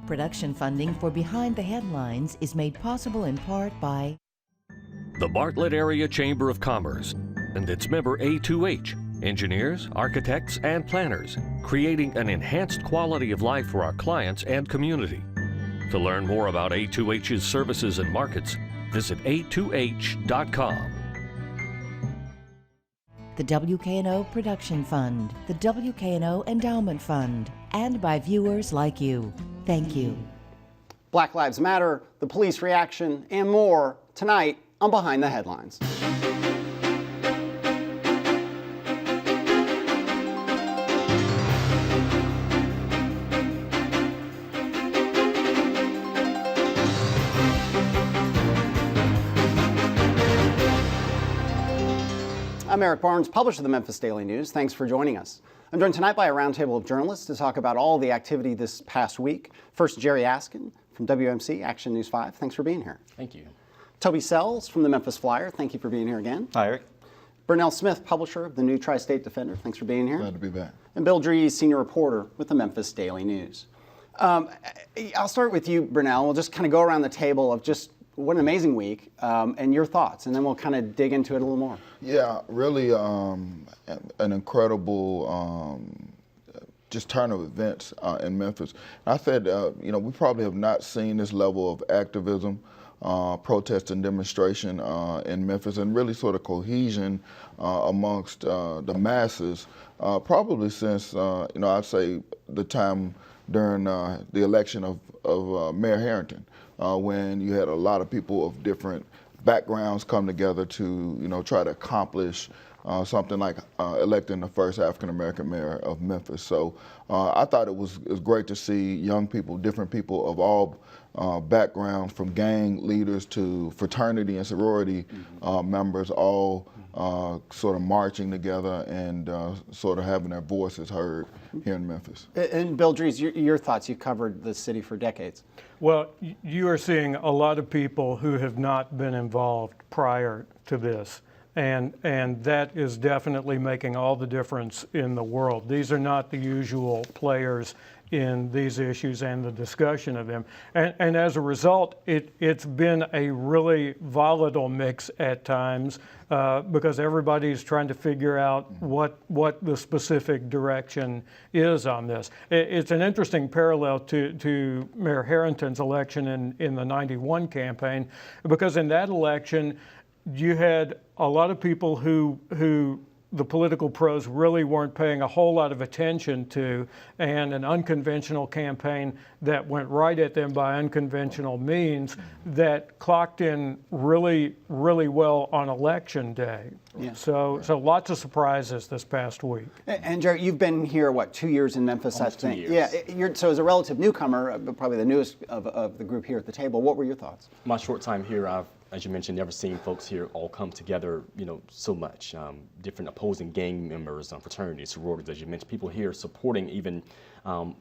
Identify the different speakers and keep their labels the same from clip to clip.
Speaker 1: Production funding for Behind the Headlines is made possible in part by
Speaker 2: the Bartlett Area Chamber of Commerce and its member A2H, engineers, architects, and planners, creating an enhanced quality of life for our clients and community. To learn more about A2H's services and markets, visit a2h.com.
Speaker 1: the WKNO Production Fund, the WKNO Endowment Fund, and by viewers like you. Thank you.
Speaker 3: Black Lives Matter, the police reaction, and more tonight on Behind the Headlines. I'm Eric Barnes, publisher of the Memphis Daily News. Thanks for joining us. I'm joined tonight by a roundtable of journalists to talk about all the activity this past week. First, Jerry Askin from WMC Action News 5. Thanks for being here.
Speaker 4: Thank you.
Speaker 3: Toby Sells from the Memphis Flyer. Thank you for being here again.
Speaker 5: Hi, Eric.
Speaker 3: Burnell Smith, publisher of the new Tri-State Defender. Thanks for being here.
Speaker 5: Glad to be back.
Speaker 3: And Bill Dries, senior reporter with the Memphis Daily News. I'll start with you, Burnell. We'll just kind of go around the table of just what an amazing week, and your thoughts, and then we'll kind of dig into it a little more.
Speaker 5: Yeah, really an incredible just turn of events in Memphis. I said, we probably have not seen this level of activism, protest and demonstration in Memphis, and really sort of cohesion amongst the masses, probably since, I'd say the time during the election of Mayor Harrington. When you had a lot of people of different backgrounds come together to, try to accomplish something like electing the first African-American mayor of Memphis. So I thought it was great to see young people, different people of all backgrounds, from gang leaders to fraternity and sorority members, all sort of marching together and sort of having their voices heard here in Memphis.
Speaker 3: And Bill Dries, your thoughts. You've covered the city for decades.
Speaker 6: Well, you are seeing a lot of people who have not been involved prior to this. And that is definitely making all the difference in the world. These are not the usual players in these issues and the discussion of them. And as a result, it's been a really volatile mix at times because everybody's trying to figure out what the specific direction is on this. It's an interesting parallel to Mayor Harrington's election in the '91 campaign, because in that election, you had a lot of people who the political pros really weren't paying a whole lot of attention to, and an unconventional campaign that went right at them by unconventional means that clocked in really, really well on election day. Yeah. So lots of surprises this past week.
Speaker 3: And Jerry, you've been here, 2 years in Memphis,
Speaker 4: Almost
Speaker 3: I think.
Speaker 4: 2 years.
Speaker 3: Yeah, so as a relative newcomer, but probably the newest of the group here at the table, what were your thoughts?
Speaker 4: My short time here, I've, as you mentioned, never seen folks here all come together, so much. Different opposing gang members, fraternities, sororities, as you mentioned, people here supporting even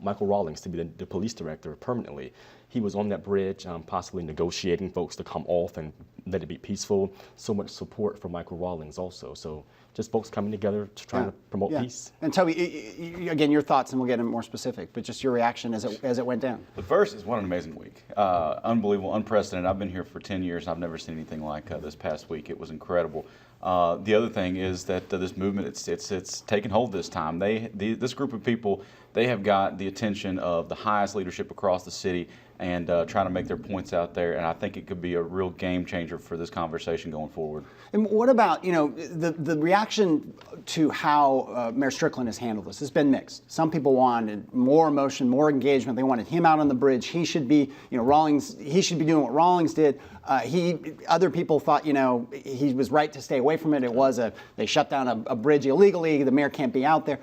Speaker 4: Michael Rawlings to be the police director permanently. He was on that bridge, possibly negotiating folks to come off and let it be peaceful. So much support for Michael Rawlings also. So just folks coming together to try to promote peace.
Speaker 3: And Toby, again, your thoughts, and we'll get into more specific, but just your reaction as it went down.
Speaker 7: The first is what an amazing week. Unbelievable, unprecedented. I've been here for 10 years and I've never seen anything like this past week. It was incredible. The other thing is that this movement, it's taken hold this time. This group of people, they have got the attention of the highest leadership across the city and trying to make their points out there. And I think it could be a real game changer for this conversation going forward.
Speaker 3: And what about, the reaction to how Mayor Strickland has handled this has been mixed. Some people wanted more emotion, more engagement. They wanted him out on the bridge. He should be, Rawlings, he should be doing what Rawlings did. Other people thought, he was right to stay away from it. They shut down a bridge illegally. The mayor can't be out there.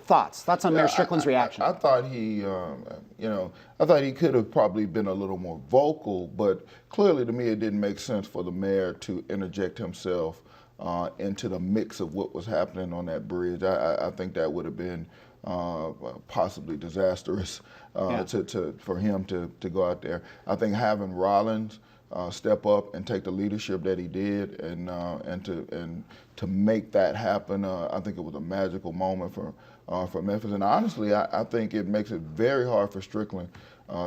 Speaker 3: Thoughts on Mayor Strickland's reaction?
Speaker 5: I thought he, I thought he could have probably been a little more vocal, but clearly to me it didn't make sense for the mayor to interject himself into the mix of what was happening on that bridge. I think that would have been possibly disastrous for him to go out there. I think having Rawlings step up and take the leadership that he did, and to make that happen, I think it was a magical moment for Memphis. And honestly, I think it makes it very hard for Strickland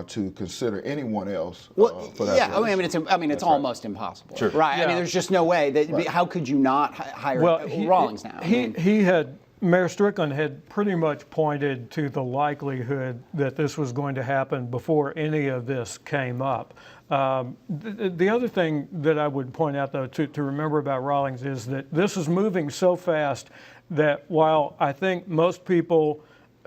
Speaker 5: to consider anyone else
Speaker 3: Well,
Speaker 5: for that
Speaker 3: yeah,
Speaker 5: position.
Speaker 3: I mean, it's almost impossible,
Speaker 7: Sure.
Speaker 3: right? I
Speaker 6: Yeah.
Speaker 3: mean, there's just no way that. How could you not hire Rawlings now? I mean,
Speaker 6: Mayor Strickland had pretty much pointed to the likelihood that this was going to happen before any of this came up. The other thing that I would point out, though, to remember about Rawlings is that this is moving so fast that while I think most people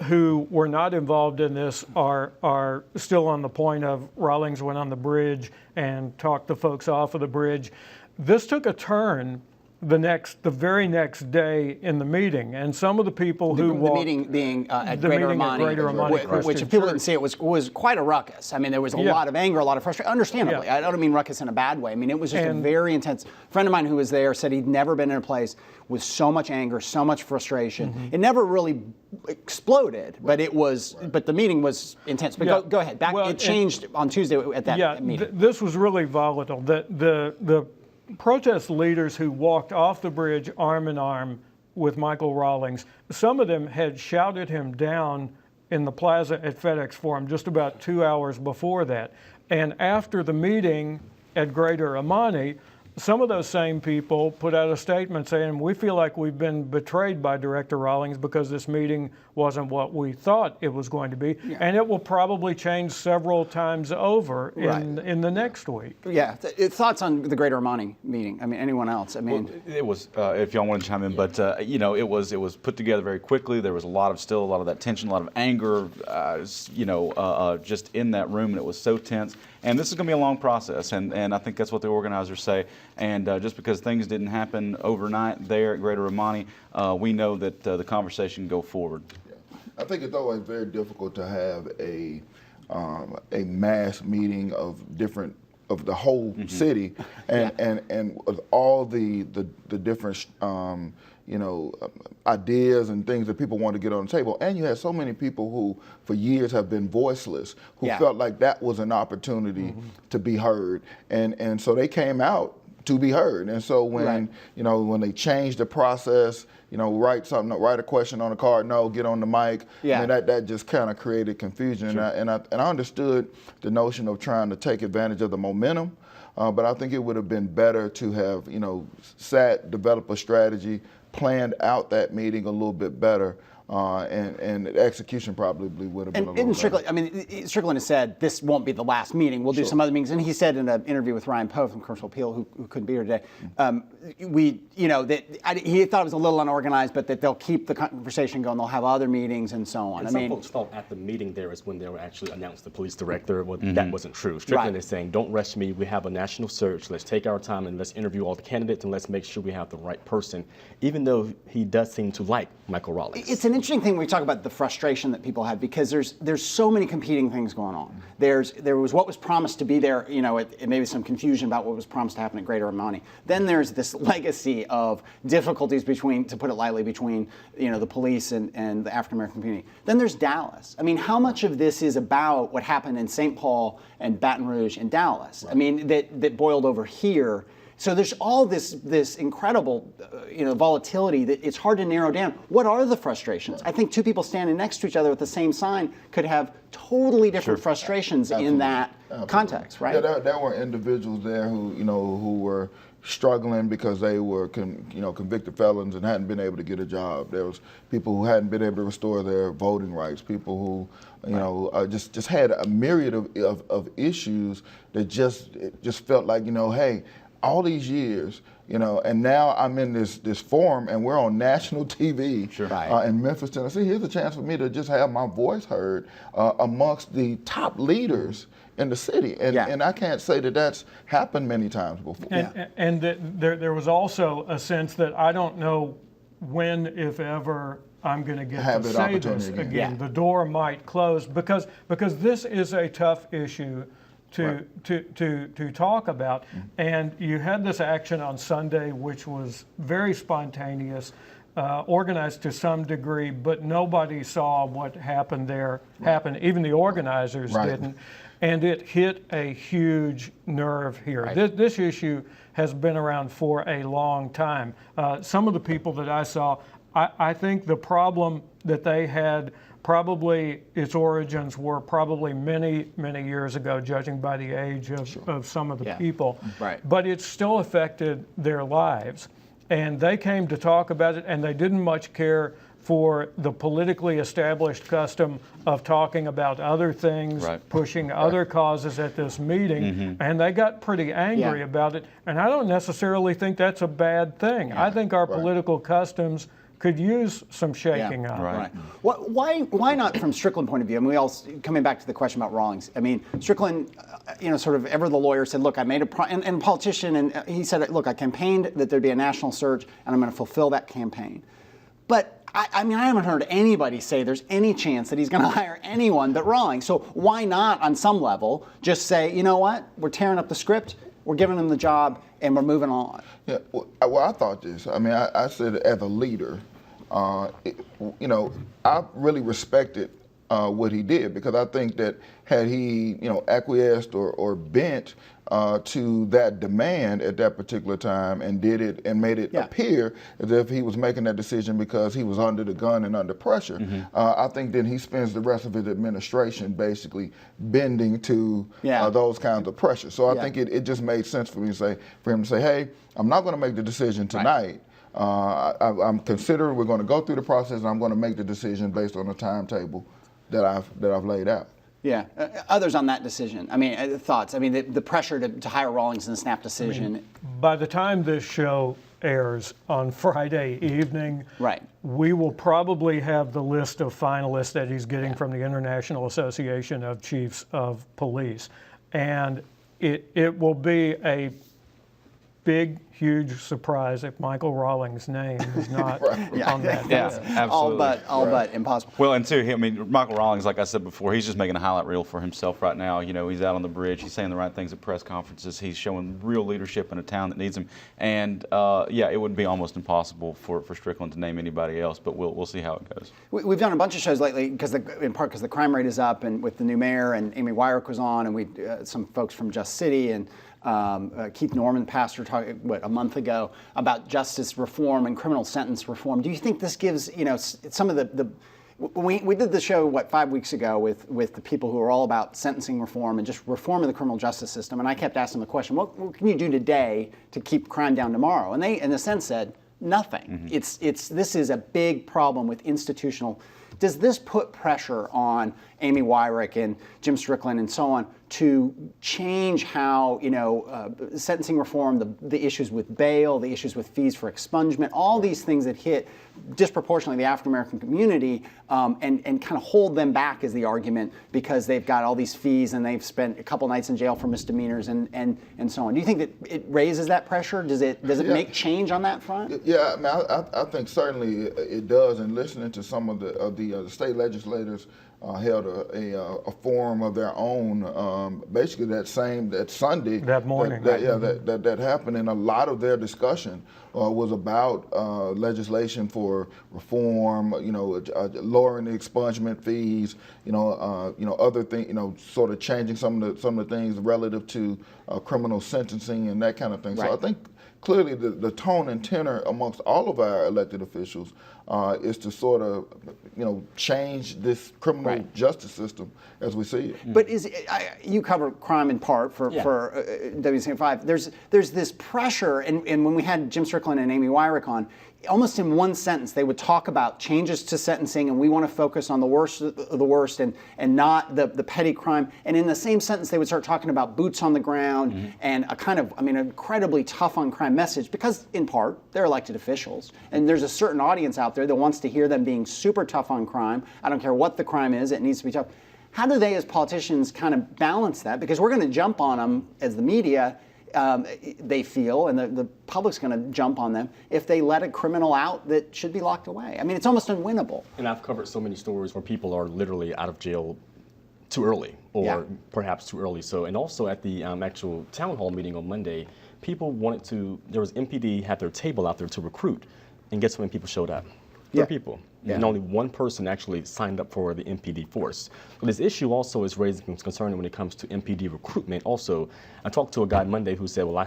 Speaker 6: who were not involved in this are still on the point of Rawlings went on the bridge and talked the folks off of the bridge, this took a turn the very next day in the meeting, and some of the people who
Speaker 3: the
Speaker 6: walked,
Speaker 3: meeting being at
Speaker 6: the
Speaker 3: Greater
Speaker 6: meeting at
Speaker 3: Amani,
Speaker 6: Greater Amani
Speaker 3: which
Speaker 6: Christian
Speaker 3: if people
Speaker 6: Church.
Speaker 3: didn't see it was quite a ruckus. I mean, there was a
Speaker 6: Yeah.
Speaker 3: lot of anger, a lot of frustration, understandably.
Speaker 6: Yeah.
Speaker 3: I don't mean ruckus in a bad way. I mean, it was just a
Speaker 6: And-
Speaker 3: very intense. A friend of mine who was there said he'd never been in a place with so much anger, so much frustration.
Speaker 6: Mm-hmm.
Speaker 3: It never really exploded, but the meeting was intense. But
Speaker 6: Yeah.
Speaker 3: go ahead.
Speaker 6: Well,
Speaker 3: It changed on Tuesday at that meeting.
Speaker 6: This was really volatile. The protest leaders who walked off the bridge arm in arm with Michael Rawlings, some of them had shouted him down in the plaza at FedEx Forum just about 2 hours before that. And after the meeting at Greater Amani, some of those same people put out a statement saying, we feel like we've been betrayed by Director Rawlings because this meeting wasn't what we thought it was going to be. And it will probably change several times over in the next week.
Speaker 3: Yeah. Thoughts on the Greater Amani meeting? I mean, anyone else? I mean,
Speaker 7: It was, if y'all want to chime in, but it was put together very quickly. There was a lot of that tension, a lot of anger, just in that room, and it was so tense. And this is going to be a long process, and I think that's what the organizers say. And just because things didn't happen overnight there at Greater Amani, we know that the conversation can go forward.
Speaker 5: I think it's always very difficult to have a mass meeting of the whole city, and with all the different ideas and things that people want to get on the table. And you had so many people who for years have been voiceless, who felt like that was an opportunity to be heard. And so they came out to be heard. And so when they changed the process, write a question on a card, no, get on the mic.
Speaker 3: Yeah.
Speaker 5: I mean, that just kind of created confusion.
Speaker 7: Sure.
Speaker 5: And I understood the notion of trying to take advantage of the momentum. But I think it would have been better to have, develop a strategy, planned out that meeting a little bit better, and the execution probably would have been a little better.
Speaker 3: Strickland, I mean, Strickland has said this won't be the last meeting. We'll do some other meetings. And he said in an interview with Ryan Poe from Commercial Appeal, who couldn't be here today, he thought it was a little unorganized, but that they'll keep the conversation going. They'll have other meetings and so on.
Speaker 4: And some folks thought at the meeting there is when they were actually announced the police director. Well, that wasn't true. Strickland is saying, don't rush me. We have a national search. Let's take our time and let's interview all the candidates and let's make sure we have the right person, even though he does seem to like Michael Rawlings.
Speaker 3: It's an interesting thing when we talk about the frustration that people have, because there's so many competing things going on. There was what was promised to be there, maybe some confusion about what was promised to happen at Greater Amani. Then there's this legacy of difficulties between, to put it lightly, between the police and the African American community. Then there's Dallas. I mean, how much of this is about what happened in St. Paul and Baton Rouge and Dallas? I mean, that boiled over here. So there's all this incredible, volatility that it's hard to narrow down. What are the frustrations? I think two people standing next to each other with the same sign could have totally different frustrations in that context, right?
Speaker 5: Yeah, there were individuals there who were struggling because they were convicted felons and hadn't been able to get a job. There was people who hadn't been able to restore their voting rights. People who just had a myriad of issues that just felt like hey. All these years, and now I'm in this forum and we're on national TV in Memphis, Tennessee. Here's a chance for me to just have my voice heard amongst the top leaders in the city. And I can't say that that's happened many times before.
Speaker 6: And there was also a sense that I don't know when, if ever, I'm going to get to say this again.
Speaker 3: Yeah.
Speaker 6: The door might close because this is a tough issue to talk about. And you had this action on Sunday, which was very spontaneous, organized to some degree, but nobody saw what happened there happen. Even the organizers didn't. And it hit a huge nerve here. This issue has been around for a long time. Some of the people that I saw, I think the problem that they had probably its origins were probably many, many years ago, judging by the age of some of the
Speaker 3: Yeah.
Speaker 6: people.
Speaker 3: Right.
Speaker 6: But it still affected their lives. And they came to talk about it, and they didn't much care for the politically established custom of talking about other things,
Speaker 7: Right.
Speaker 6: pushing other causes at this meeting, and they got pretty angry
Speaker 3: Yeah.
Speaker 6: about it. And I don't necessarily think that's a bad thing. I think our
Speaker 5: Right.
Speaker 6: political customs could use some shaking up.
Speaker 7: Right.
Speaker 3: Why not from Strickland point of view? I mean, we all coming back to the question about Rawlings. I mean, Strickland, sort of ever the lawyer said, look, I made and politician, and he said, look, I campaigned that there'd be a national search, and I'm going to fulfill that campaign. But I mean, I haven't heard anybody say there's any chance that he's going to hire anyone but Rawlings. So why not, on some level, just say, you know what, we're tearing up the script, we're giving him the job, and we're moving on?
Speaker 5: Yeah, well, I thought this. I mean, I said as a leader, I really respected what he did, because I think that had he, acquiesced or bent to that demand at that particular time and did it and made it appear as if he was making that decision because he was under the gun and under pressure, I think then he spends the rest of his administration basically bending to those kinds of pressures. So I think it just made sense for him to say, hey, I'm not going to make the decision tonight. I'm considering we're going to go through the process, and I'm going to make the decision based on the timetable that I've laid out.
Speaker 3: Yeah. Others on that decision? I mean, thoughts? I mean, the pressure to hire Rawlings in the snap decision.
Speaker 6: By the time this show airs on Friday evening, we will probably have the list of finalists that he's getting from the International Association of Chiefs of Police. And it will be a big, huge surprise if Michael Rawlings' name is not on that list.
Speaker 7: Absolutely.
Speaker 3: All but impossible.
Speaker 7: Well, and too, I mean, Michael Rawlings, like I said before, he's just making a highlight reel for himself right now. He's out on the bridge. He's saying the right things at press conferences. He's showing real leadership in a town that needs him. And it would be almost impossible for Strickland to name anybody else. But we'll see how it goes.
Speaker 3: We've done a bunch of shows lately in part because the crime rate is up, and with the new mayor, and Amy Weirich was on, and we some folks from Just City, and Keith Norman, pastor, talked a month ago about justice reform and criminal sentence reform. Do you think this gives some of the we did the show 5 weeks ago with the people who are all about sentencing reform and just reform of the criminal justice system, and I kept asking the question, what can you do today to keep crime down tomorrow? And they, in a sense, said nothing. This is a big problem with institutional. Does this put pressure on Amy Weirich and Jim Strickland and so on to change how, sentencing reform, the issues with bail, the issues with fees for expungement, all these things that hit disproportionately the African American community, and kind of hold them back, is the argument, because they've got all these fees and they've spent a couple nights in jail for misdemeanors and so on. Do you think that it raises that pressure? Does it make change on that front?
Speaker 5: Yeah, I mean, I think certainly it does. And listening to some of the state legislators held a forum of their own, basically that Sunday,
Speaker 6: that morning,
Speaker 5: that happened, and a lot of their discussion was about legislation for reform, lowering the expungement fees, other things, sort of changing some of the things relative to criminal sentencing and that kind of thing. So I think clearly the tone and tenor amongst all of our elected officials is to sort of, change this criminal justice system as we see it.
Speaker 3: But you cover crime in part for WCN5. There's this pressure, and when we had Jim Strickland and Amy Weirich on, almost in one sentence they would talk about changes to sentencing, and we want to focus on the worst of the worst and not the petty crime. And in the same sentence they would start talking about boots on the ground and a kind of, incredibly tough on crime message, because in part they're elected officials, and there's a certain audience out there that wants to hear them being super tough on crime. I don't care what the crime is, it needs to be tough. How do they as politicians kind of balance that? Because we're going to jump on them as the media, they feel, and the public's going to jump on them if they let a criminal out that should be locked away. I mean, it's almost unwinnable.
Speaker 4: And I've covered so many stories where people are literally out of jail too early, or perhaps too early. So, and also at the actual town hall meeting on Monday, people there was MPD had their table out there to recruit, and guess how many people showed up? 3 people. And only one person actually signed up for the MPD force. But this issue also is raising concern when it comes to MPD recruitment. Also, I talked to a guy Monday who said, well,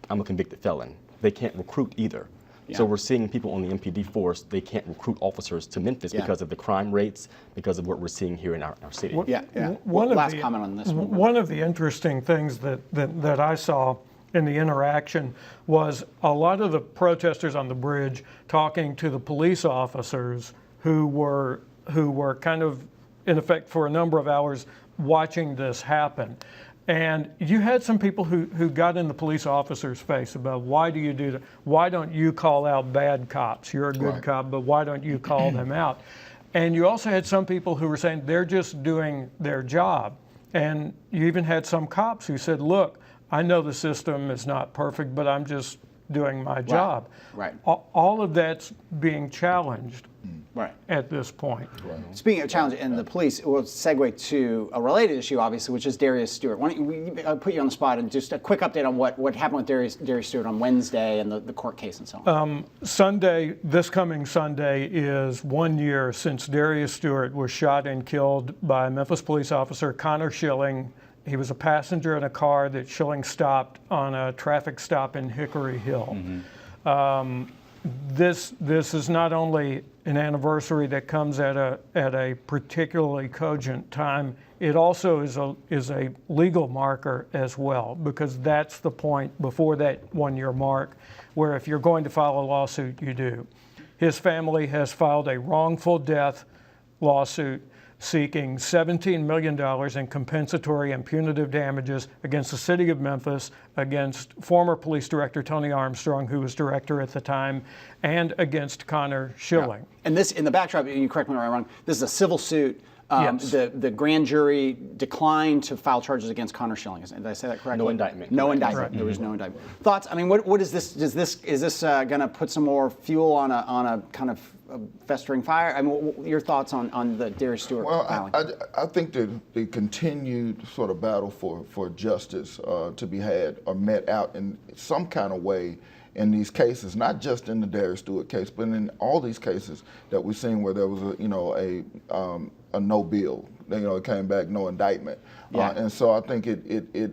Speaker 4: I'm a convicted felon. They can't recruit either. So we're seeing people on the MPD force, they can't recruit officers to Memphis because of the crime rates, because of what we're seeing here in our city.
Speaker 3: Last comment on this one.
Speaker 6: One of the interesting things that I saw in the interaction was a lot of the protesters on the bridge talking to the police officers who were kind of, in effect, for a number of hours watching this happen. And you had some people who got in the police officer's face about, why do you do that? Why don't you call out bad cops? You're a good cop, but why don't you call them out? And you also had some people who were saying they're just doing their job. And you even had some cops who said, look, I know the system is not perfect, but I'm just doing my job.
Speaker 3: Right.
Speaker 6: All of that's being challenged
Speaker 3: Right.
Speaker 6: at this point.
Speaker 3: Speaking of challenge and the police, we'll segue to a related issue, obviously, which is Darius Stewart. Why don't we put you on the spot and just a quick update on what happened with Darius Stewart on Wednesday and the court case and so on.
Speaker 6: Sunday, this coming Sunday, is 1 year since Darius Stewart was shot and killed by Memphis police officer Connor Schilling. He was a passenger in a car that Schilling stopped on a traffic stop in Hickory Hill. This is not only an anniversary that comes at a particularly cogent time, it also is a legal marker as well, because that's the point before that 1 year mark where if you're going to file a lawsuit, you do. His family has filed a wrongful death lawsuit seeking $17 million in compensatory and punitive damages against the city of Memphis, against former police director Tony Armstrong, who was director at the time, and against Connor Schilling.
Speaker 3: And this, in the backdrop, you correct me if I'm wrong, this is a civil suit.
Speaker 6: Yes.
Speaker 3: The grand jury declined to file charges against Connor Schilling. Did I say that correctly?
Speaker 4: No indictment.
Speaker 3: No indictment. There was no indictment. Thoughts? I mean, what is this? Is this going to put some more fuel on a kind of festering fire? I mean, your thoughts on the Darius Stewart filing?
Speaker 5: I think the continued sort of battle for justice to be had or met out in some kind of way in these cases, not just in the Darius Stewart case, but in all these cases that we've seen where there was a no bill, it came back no indictment, and so I think it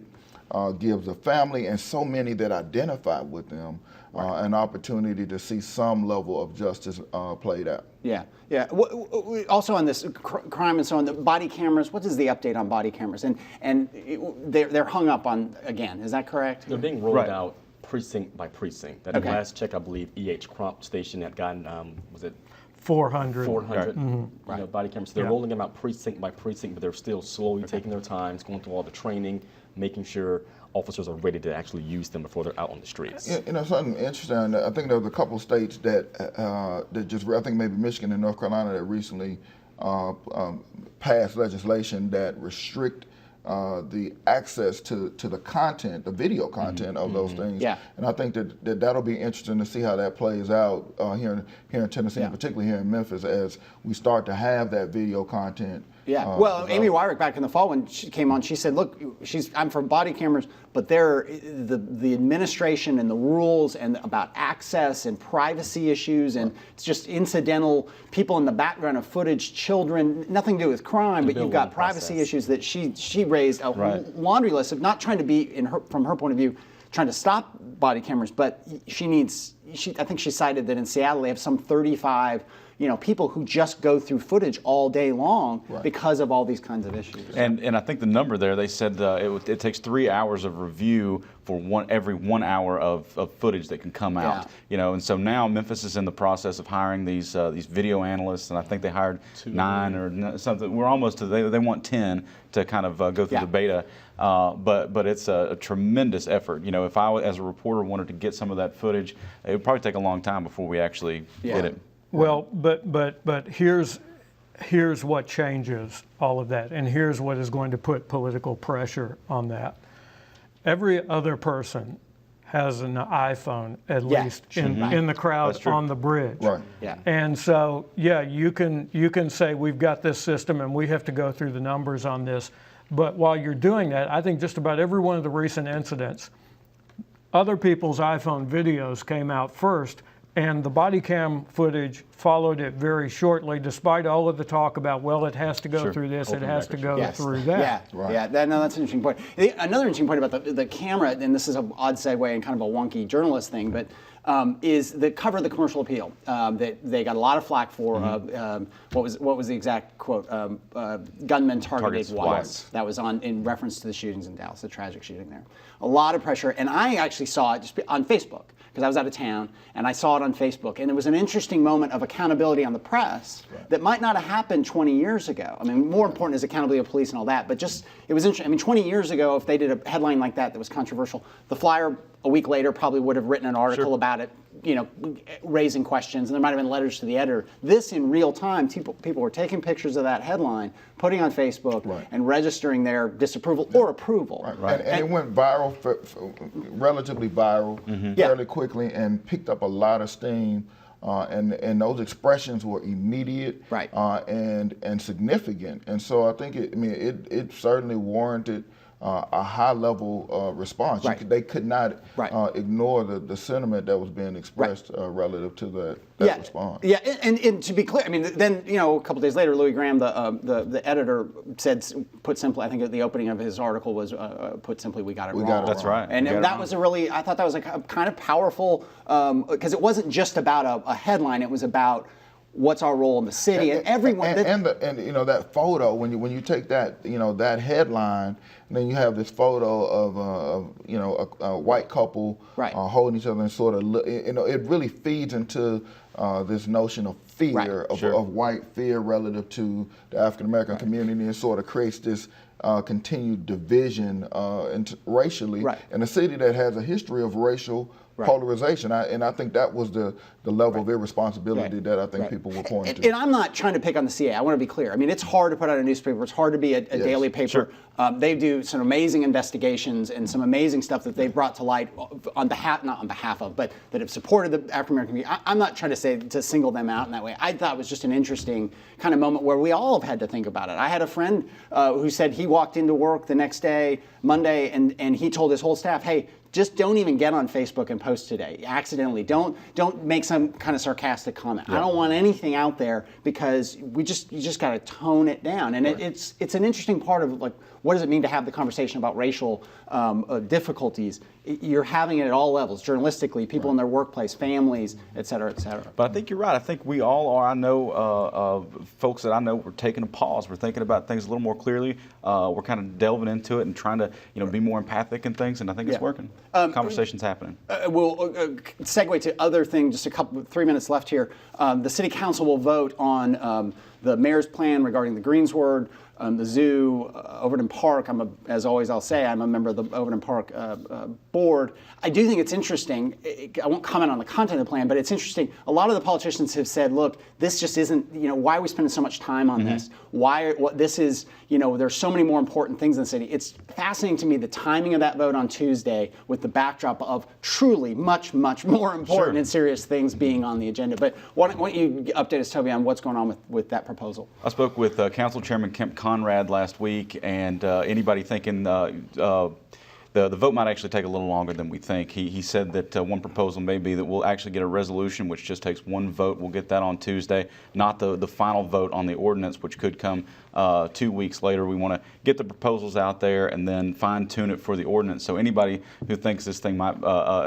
Speaker 5: gives the family and so many that identify with them an opportunity to see some level of justice played out.
Speaker 3: Yeah. Also on this crime and so on, the body cameras. What is the update on body cameras? And they're hung up on again. Is that correct?
Speaker 4: They're being rolled out precinct by precinct. At the last check, I believe E.H. Crump Station had gotten, was it
Speaker 6: 400.
Speaker 4: 400 body cameras. They're rolling them out precinct by precinct, but they're still slowly taking their time, going through all the training, making sure officers are ready to actually use them before they're out on the streets.
Speaker 5: Something interesting. I think there was a couple of states that I think maybe Michigan and North Carolina that recently passed legislation that restrict the access to the content, the video content of those things. Yeah. And I think that'll be interesting to see how that plays out here in Tennessee, and particularly here in Memphis, as we start to have that video content.
Speaker 3: Yeah. Well, Amy Wyrick back in the fall when she came on, she said, "Look, I'm for body cameras, but the administration and the rules and about access and privacy issues, and it's just incidental people in the background of footage, children, nothing to do with crime, but you've got privacy issues that she raised a laundry list of not trying to be from her point of view." Trying to stop body cameras, but I think she cited that in Seattle they have some 35 people who just go through footage all day long because of all these kinds of issues.
Speaker 7: And I think the number there, they said it takes 3 hours of review for every 1 hour of footage that can come out. And so now Memphis is in the process of hiring these video analysts, and I think they hired 9 or something. We're almost to they want 10 to kind of go through the beta. But it's a tremendous effort. If I, as a reporter, wanted to get some of that footage, it would probably take a long time before we actually get it.
Speaker 6: Well, but here's what changes all of that, and here's what is going to put political pressure on that. Every other person has an iPhone, at least in the crowd on the bridge.
Speaker 5: Right.
Speaker 3: Yeah.
Speaker 6: And so, you can say we've got this system and we have to go through the numbers on this. But while you're doing that, I think just about every one of the recent incidents, other people's iPhone videos came out first, and the body cam footage followed it very shortly, despite all of the talk about, well, it has to go through this,
Speaker 4: Open
Speaker 6: it has to
Speaker 4: records.
Speaker 6: go
Speaker 3: Yes.
Speaker 6: through that.
Speaker 3: Yeah, that's an interesting point. Another interesting point about the camera, and this is an odd segue and kind of a wonky journalist thing, but is the cover of the Commercial Appeal that they got a lot of flack for. What was the exact quote? Gunmen targeted
Speaker 4: Targets
Speaker 3: whites. That was in reference to the shootings in Dallas, the tragic shooting there. A lot of pressure, and I actually saw it just on Facebook because I was out of town, and I saw it on Facebook, and it was an interesting moment of accountability on the press that might not have happened 20 years ago. I mean, more important is accountability of police and all that, but just it was interesting. I mean, 20 years ago, if they did a headline like that was controversial, the Flyer a week later probably would have written an article about it, raising questions, and there might have been letters to the editor. This in real time, people were taking pictures of that headline, putting on Facebook, and registering their disapproval or approval.
Speaker 5: And it went viral, relatively viral, fairly quickly, and picked up a lot of steam. And those expressions were immediate, and significant. And so I think it certainly warranted a high level response. They could not ignore the sentiment that was being expressed relative to that response.
Speaker 3: Yeah, and to be clear, I mean, then a couple days later, Louis Graham, the editor, said, put simply, I think at the opening of his article was, put simply, we got it wrong.
Speaker 7: That's right.
Speaker 3: And that was I thought that was a kind of powerful, because it wasn't just about a headline, it was about what's our role in the city, and everyone.
Speaker 5: And that photo, when you take that that headline, and then you have this photo of a white couple holding each other and sort of it really feeds into this notion of fear of white fear relative to the African American community, and sort of creates this continued division racially in a city that has a history of racial polarization. I think that was the level of irresponsibility that I think people were pointing to.
Speaker 3: And I'm not trying to pick on the CA. I want to be clear. I mean, it's hard to put out a newspaper. It's hard to be a daily paper. They do some amazing investigations and some amazing stuff that they've brought to light not on behalf of, but that have supported the African American community. I'm not trying to single them out in that way. I thought it was just an interesting kind of moment where we all have had to think about it. I had a friend who said he walked into work the next day, Monday, and he told his whole staff, hey, just don't even get on Facebook and post today. Accidentally, don't make some kind of sarcastic comment. I don't want anything out there because you just got to tone it down. And it's an interesting part of what does it mean to have the conversation about racial difficulties? You're having it at all levels, journalistically, people in their workplace, families, et cetera, et cetera.
Speaker 7: But I think you're right. I think we all are. I know folks that I know were taking a pause. We're thinking about things a little more clearly. We're kind of delving into it and trying to be more empathic and things. And I think it's working. Conversation's happening.
Speaker 3: We'll segue to other things. Just 3 minutes left here. The City Council will vote on the mayor's plan regarding the Greensward, the zoo, Overton Park. As always, I'll say I'm a member of the Overton Park board. I do think it's interesting. I won't comment on the content of the plan, but it's interesting. A lot of the politicians have said, "Look, this just isn't. Why are we spending so much time on this? This is. There's so many more important things in the city." It's fascinating to me the timing of that vote on Tuesday, with the backdrop of truly much, much more important and serious things being on the agenda. But why don't you update us, Toby, on what's going on with that proposal?
Speaker 7: I spoke with Council Chairman Kemp Conrad last week, and anybody thinking the vote might actually take a little longer than we think. He said that one proposal may be that we'll actually get a resolution, which just takes one vote. We'll get that on Tuesday, not the final vote on the ordinance, which could come 2 weeks later. We want to get the proposals out there and then fine-tune it for the ordinance. So anybody who thinks this thing might,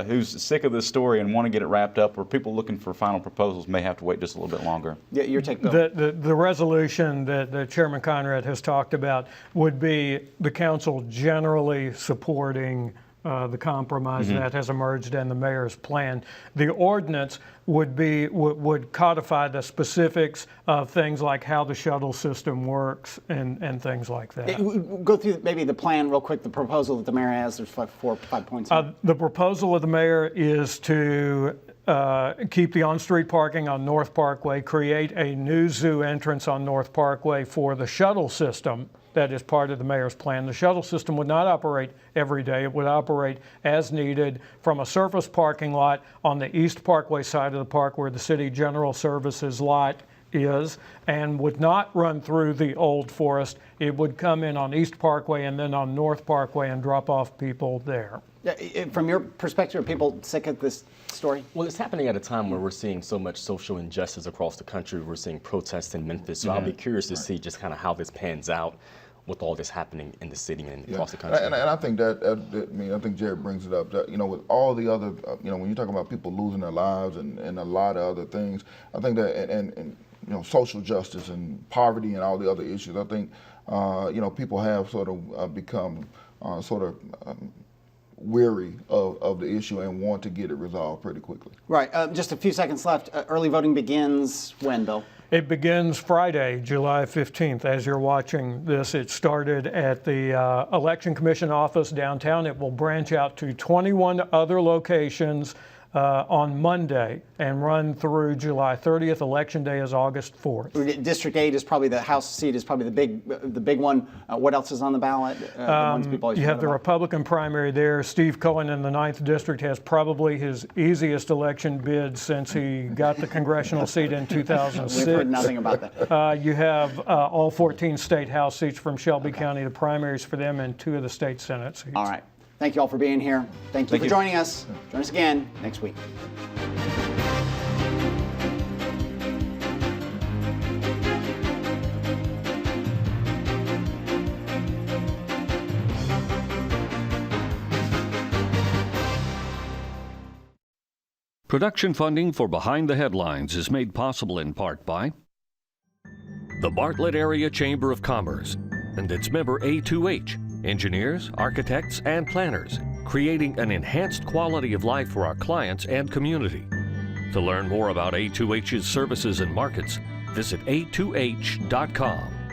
Speaker 7: who's sick of this story and want to get it wrapped up, or people looking for final proposals may have to wait just a little bit longer.
Speaker 3: Yeah, your take, Bill.
Speaker 6: The resolution that Chairman Conrad has talked about would be the council generally supporting the compromise that has emerged and the mayor's plan. The ordinance would codify the specifics of things like how the shuttle system works and things like that.
Speaker 3: Go through maybe the plan real quick, the proposal that the mayor has. There's 4 or 5 points.
Speaker 6: The proposal of the mayor is to keep the on-street parking on North Parkway, create a new zoo entrance on North Parkway for the shuttle system. That is part of the mayor's plan. The shuttle system would not operate every day. It would operate as needed from a surface parking lot on the East Parkway side of the park, where the city general services lot is and would not run through the old forest. It would come in on East Parkway and then on North Parkway and drop off people there.
Speaker 3: From your perspective, are people sick of this story?
Speaker 4: Well, it's happening at a time where we're seeing so much social injustice across the country. We're seeing protests in Memphis. So I'll be curious to see just kind of how this pans out with all this happening in the city and across the country.
Speaker 5: And I think I think Jared brings it up. That, with all the other, when you're talking about people losing their lives and a lot of other things, I think that and social justice and poverty and all the other issues. I think people have sort of become weary of the issue and want to get it resolved pretty quickly.
Speaker 3: Right. Just a few seconds left. Early voting begins when, Bill?
Speaker 6: It begins Friday, July 15th. As you're watching this, it started at the Election Commission office downtown. It will branch out to 21 other locations on Monday and run through July 30th. Election Day is August 4th.
Speaker 3: District 8 is probably the House seat is probably the big one. What else is on the ballot? The ones people always
Speaker 6: You have the Republican primary there. Steve Cohen in the 9th District has probably his easiest election bid since he got the congressional seat in 2006.
Speaker 3: We've heard nothing about that.
Speaker 6: You have all 14 state House seats from Shelby County, the primaries for them, and 2 of the state Senate seats.
Speaker 3: All right. Thank you all for being here. Thank you for joining us. Join us again next week.
Speaker 2: Production funding for Behind the Headlines is made possible in part by the Bartlett Area Chamber of Commerce and its member A2H, engineers, architects, and planners, creating an enhanced quality of life for our clients and community. To learn more about A2H's services and markets, visit a2h.com.